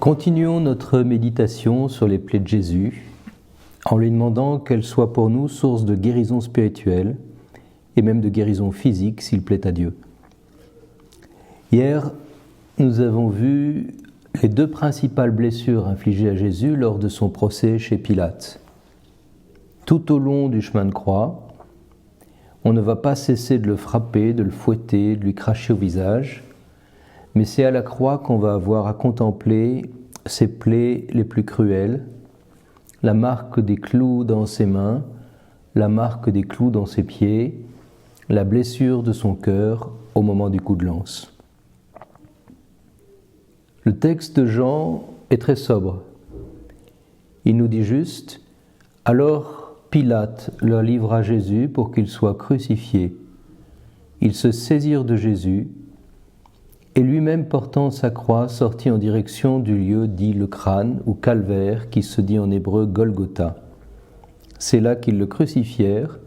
Continuons notre méditation sur les plaies de Jésus en lui demandant qu'elles soient pour nous source de guérison spirituelle et même de guérison physique s'il plaît à Dieu. Hier, nous avons vu les deux principales blessures infligées à Jésus lors de son procès chez Pilate. Tout au long du chemin de croix, on ne va pas cesser de le frapper, de le fouetter, de lui cracher au visage, mais c'est à la croix qu'on va avoir à contempler ses plaies les plus cruelles, la marque des clous dans ses mains, la marque des clous dans ses pieds, la blessure de son cœur au moment du coup de lance. Le texte de Jean est très sobre. Il nous dit juste « Alors Pilate leur livra Jésus pour qu'il soit crucifié. Ils se saisirent de Jésus, et lui-même portant sa croix sortit en direction du lieu dit le crâne ou calvaire qui se dit en hébreu Golgotha. C'est là qu'ils le crucifièrent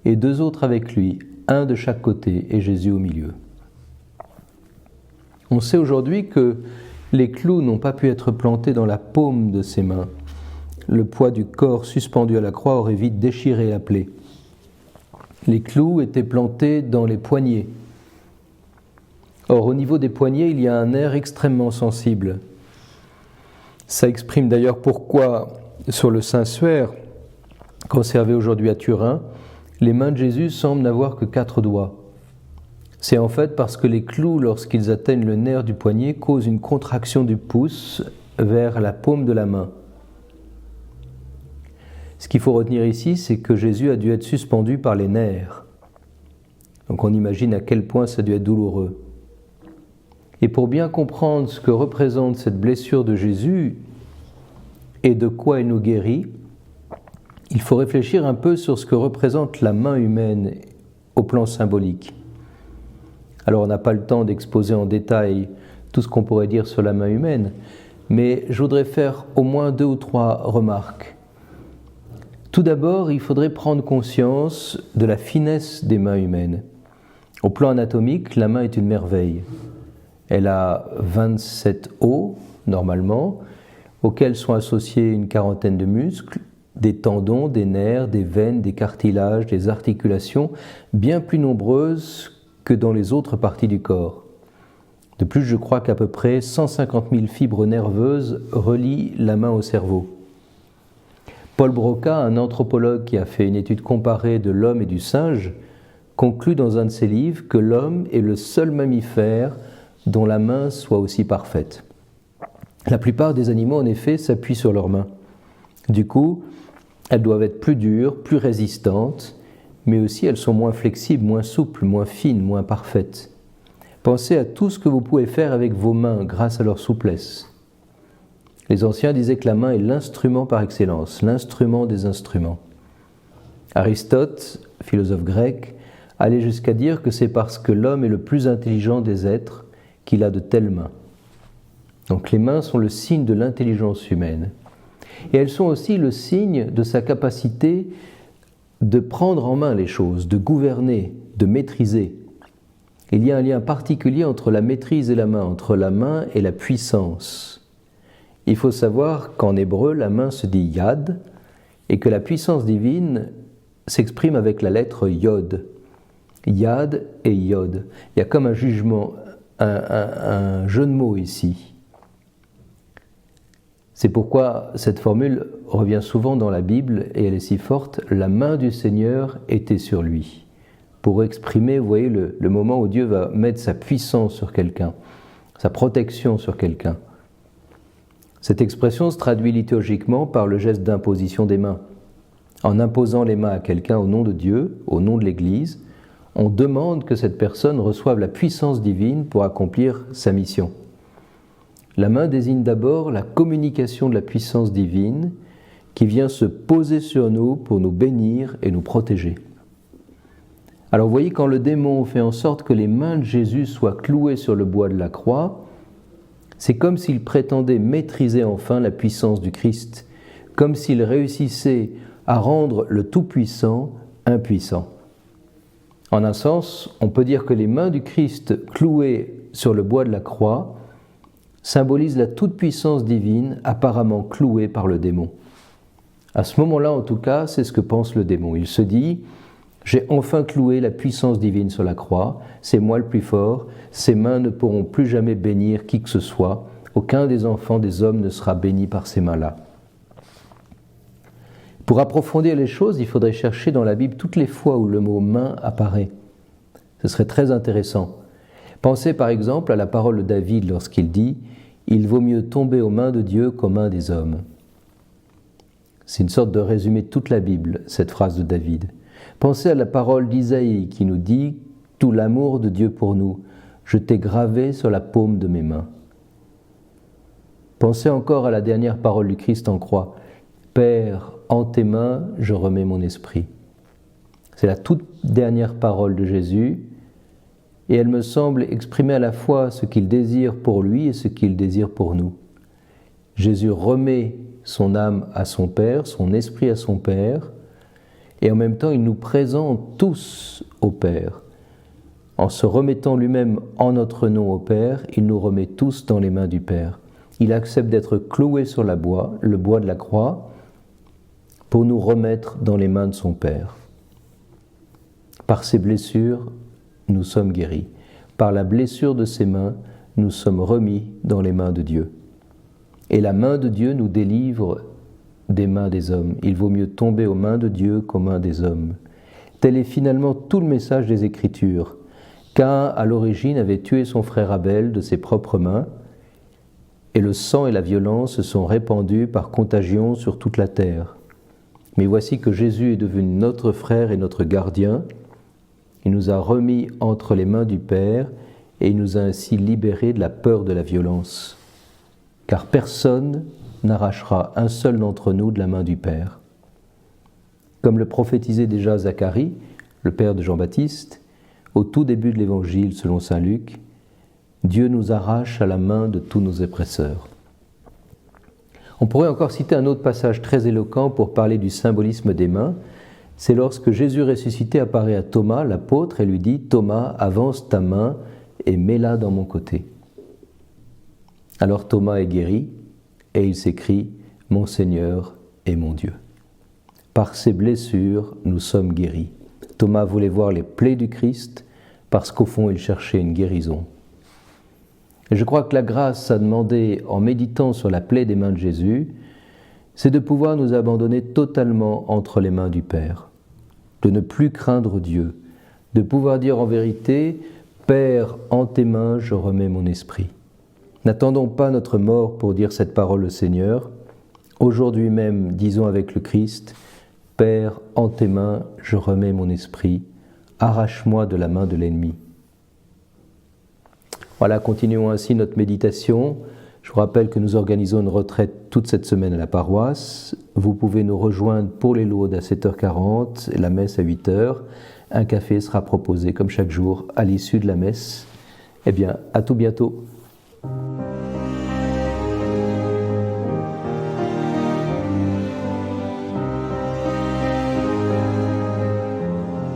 et deux autres avec lui, un de chaque côté et Jésus au milieu. On sait aujourd'hui que les clous n'ont pas pu être plantés dans la paume de ses mains. Le poids du corps suspendu à la croix aurait vite déchiré la plaie. Les clous étaient plantés dans les poignets. Or, au niveau des poignets, il y a un nerf extrêmement sensible. Ça exprime d'ailleurs pourquoi, sur le Saint-Suaire, conservé aujourd'hui à Turin, les mains de Jésus semblent n'avoir que 4 doigts. C'est en fait parce que les clous, lorsqu'ils atteignent le nerf du poignet, causent une contraction du pouce vers la paume de la main. Ce qu'il faut retenir ici, c'est que Jésus a dû être suspendu par les nerfs. Donc on imagine à quel point ça a dû être douloureux. Et pour bien comprendre ce que représente cette blessure de Jésus et de quoi elle nous guérit, il faut réfléchir un peu sur ce que représente la main humaine au plan symbolique. Alors on n'a pas le temps d'exposer en détail tout ce qu'on pourrait dire sur la main humaine, mais je voudrais faire au moins 2 ou 3 remarques. Tout d'abord, il faudrait prendre conscience de la finesse des mains humaines. Au plan anatomique, la main est une merveille. Elle a 27 os, normalement, auxquels sont associés une quarantaine de muscles, des tendons, des nerfs, des veines, des cartilages, des articulations, bien plus nombreuses que dans les autres parties du corps. De plus, je crois qu'à peu près 150 000 fibres nerveuses relient la main au cerveau. Paul Broca, un anthropologue qui a fait une étude comparée de l'homme et du singe, conclut dans un de ses livres que l'homme est le seul mammifère dont la main soit aussi parfaite. La plupart des animaux, en effet, s'appuient sur leurs mains. Du coup, elles doivent être plus dures, plus résistantes, mais aussi elles sont moins flexibles, moins souples, moins fines, moins parfaites. Pensez à tout ce que vous pouvez faire avec vos mains grâce à leur souplesse. Les anciens disaient que la main est l'instrument par excellence, l'instrument des instruments. Aristote, philosophe grec, allait jusqu'à dire que c'est parce que l'homme est le plus intelligent des êtres qu'il a de telles mains. Donc les mains sont le signe de l'intelligence humaine. Et elles sont aussi le signe de sa capacité de prendre en main les choses, de gouverner, de maîtriser. Il y a un lien particulier entre la maîtrise et la main, entre la main et la puissance. Il faut savoir qu'en hébreu, la main se dit yad et que la puissance divine s'exprime avec la lettre yod. Yad et yod. Il y a comme un jugement, un jeu de mots ici. C'est pourquoi cette formule revient souvent dans la Bible et elle est si forte. La main du Seigneur était sur lui. Pour exprimer, vous voyez, le moment où Dieu va mettre sa puissance sur quelqu'un, sa protection sur quelqu'un. Cette expression se traduit liturgiquement par le geste d'imposition des mains. En imposant les mains à quelqu'un au nom de Dieu, au nom de l'Église, on demande que cette personne reçoive la puissance divine pour accomplir sa mission. La main désigne d'abord la communication de la puissance divine qui vient se poser sur nous pour nous bénir et nous protéger. Alors vous voyez, quand le démon fait en sorte que les mains de Jésus soient clouées sur le bois de la croix, c'est comme s'il prétendait maîtriser enfin la puissance du Christ, comme s'il réussissait à rendre le Tout-Puissant impuissant. En un sens, on peut dire que les mains du Christ clouées sur le bois de la croix symbolise la toute-puissance divine apparemment clouée par le démon. À ce moment-là, en tout cas, c'est ce que pense le démon. Il se dit « J'ai enfin cloué la puissance divine sur la croix, c'est moi le plus fort, ses mains ne pourront plus jamais bénir qui que ce soit, aucun des enfants des hommes ne sera béni par ces mains-là. » Pour approfondir les choses, il faudrait chercher dans la Bible toutes les fois où le mot « main » apparaît. Ce serait très intéressant. Pensez par exemple à la parole de David lorsqu'il dit « Il vaut mieux tomber aux mains de Dieu qu'aux mains des hommes ». C'est une sorte de résumé de toute la Bible, cette phrase de David. Pensez à la parole d'Isaïe qui nous dit « Tout l'amour de Dieu pour nous, je t'ai gravé sur la paume de mes mains ». Pensez encore à la dernière parole du Christ en croix « Père, en tes mains, je remets mon esprit ». C'est la toute dernière parole de Jésus et elle me semble exprimer à la fois ce qu'il désire pour lui et ce qu'il désire pour nous. Jésus remet son âme à son Père, son esprit à son Père, et en même temps il nous présente tous au Père. En se remettant lui-même en notre nom au Père, il nous remet tous dans les mains du Père. Il accepte d'être cloué sur le bois de la croix, pour nous remettre dans les mains de son Père. Par ses blessures, nous sommes guéris. Par la blessure de ses mains, nous sommes remis dans les mains de Dieu. Et la main de Dieu nous délivre des mains des hommes. Il vaut mieux tomber aux mains de Dieu qu'aux mains des hommes. Tel est finalement tout le message des Écritures. Caïn, à l'origine, avait tué son frère Abel de ses propres mains, et le sang et la violence se sont répandus par contagion sur toute la terre. Mais voici que Jésus est devenu notre frère et notre gardien. Il nous a remis entre les mains du Père, et il nous a ainsi libérés de la peur de la violence. Car personne n'arrachera un seul d'entre nous de la main du Père. Comme le prophétisait déjà Zacharie, le père de Jean-Baptiste, au tout début de l'Évangile selon saint Luc, Dieu nous arrache à la main de tous nos oppresseurs. On pourrait encore citer un autre passage très éloquent pour parler du symbolisme des mains. C'est lorsque Jésus ressuscité apparaît à Thomas, l'apôtre, et lui dit « Thomas, avance ta main et mets-la dans mon côté ». Alors Thomas est guéri et il s'écrie « Mon Seigneur et mon Dieu ». Par ses blessures, nous sommes guéris. Thomas voulait voir les plaies du Christ parce qu'au fond, il cherchait une guérison. Et je crois que la grâce à demander en méditant sur la plaie des mains de Jésus, c'est de pouvoir nous abandonner totalement entre les mains du Père, de ne plus craindre Dieu, de pouvoir dire en vérité « Père, en tes mains, je remets mon esprit ». N'attendons pas notre mort pour dire cette parole au Seigneur. Aujourd'hui même, disons avec le Christ, « Père, en tes mains, je remets mon esprit, arrache-moi de la main de l'ennemi. » Voilà, continuons ainsi notre méditation. Je vous rappelle que nous organisons une retraite toute cette semaine à la paroisse. Vous pouvez nous rejoindre pour les laudes à 7h40 et la messe à 8h. Un café sera proposé comme chaque jour à l'issue de la messe. Eh bien, à tout bientôt.